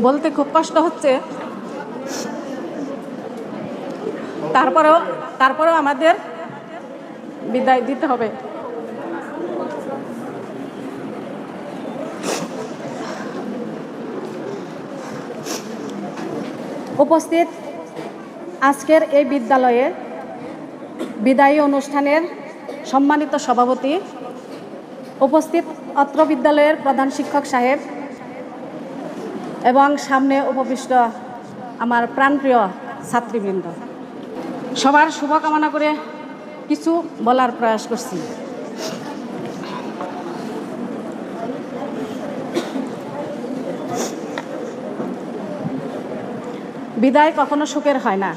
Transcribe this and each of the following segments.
বলতে খুব কষ্ট হচ্ছে। তারপরেও আমাদের বিদায় দিতে হবে। উপস্থিত আজকের এই বিদ্যালয়ের বিদায়ী অনুষ্ঠানের সম্মানিত সভাপতি, উপস্থিত অত্র বিদ্যালয়ের প্রধান শিক্ষক সাহেব এবং সামনে উপবিষ্ট আমার প্রাণপ্রিয় ছাত্রীবৃন্দ, সবার শুভকামনা করে কিছু বলার প্রয়াস করছি। বিদায় কখনো সুখের হয় না।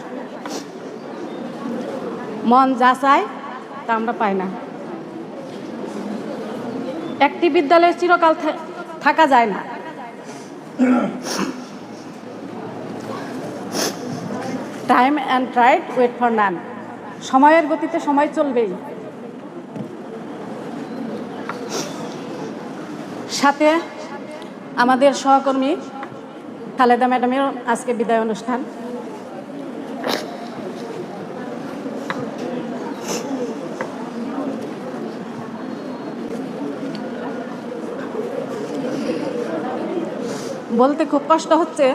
মন যা চায় তা আমরা পাই না। একটি বিদ্যালয়ে চিরকাল থাকা যায় না। টাইম অ্যান্ড ট্রাইড ওয়েট ফর নান। সময়ের গতিতে সময় চলবেই। সাথে আমাদের সহকর্মী খালেদা ম্যাডামের আজকে বিদায় অনুষ্ঠান। বলতে খুব কষ্ট হচ্ছে।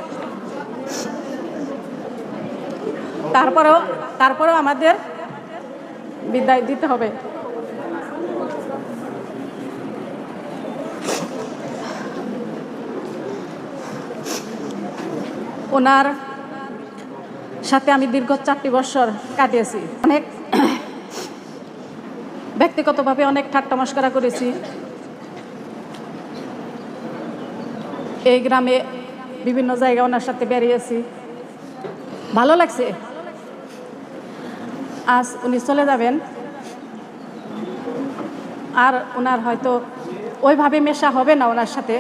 তারপরেও আমাদের বিদায় দিতে হবে। ওনার সাথে আমি দীর্ঘ 4টি বছর কাটিয়েছি। অনেক ব্যক্তিগতভাবে অনেক ঠাট্টা মশকরা করেছি। এই গ্রামে বিভিন্ন জায়গায় ওনার সাথে বেরিয়েছি, ভালো লাগছে। আজ উনি চলে যাবেন, আর ওনার হয়তো ওইভাবে মেশা হবে না ওনার সাথে।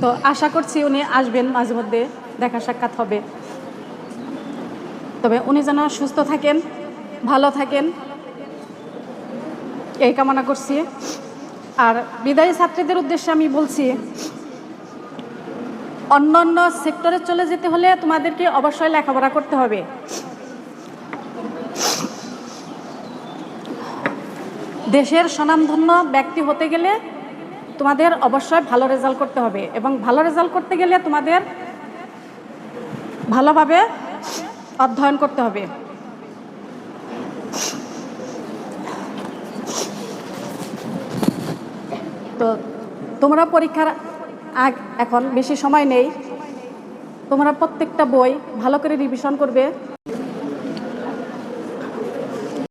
তো আশা করছি উনি আসবেন, মাঝে মধ্যে দেখা সাক্ষাৎ হবে। তবে উনি যেন সুস্থ থাকেন, ভালো থাকেন, এই কামনা করছি। আর বিদায়ী ছাত্রীদের উদ্দেশ্যে আমি বলছি, অন্য সেক্টরে চলে যেতে হলে তোমাদেরকে অবশ্যই লেখাপড়া করতে হবে। দেশের স্বনামধন্য ব্যক্তি হতে গেলে তোমাদের অবশ্যই ভালো রেজাল্ট করতে হবে, এবং ভালো রেজাল্ট করতে গেলে তোমাদের ভালোভাবে অধ্যয়ন করতে হবে। তো তোমরা পরীক্ষার এখন বেশি সময় নেই। তোমরা প্রত্যেকটা বই ভালো করে রিভিশন করবে।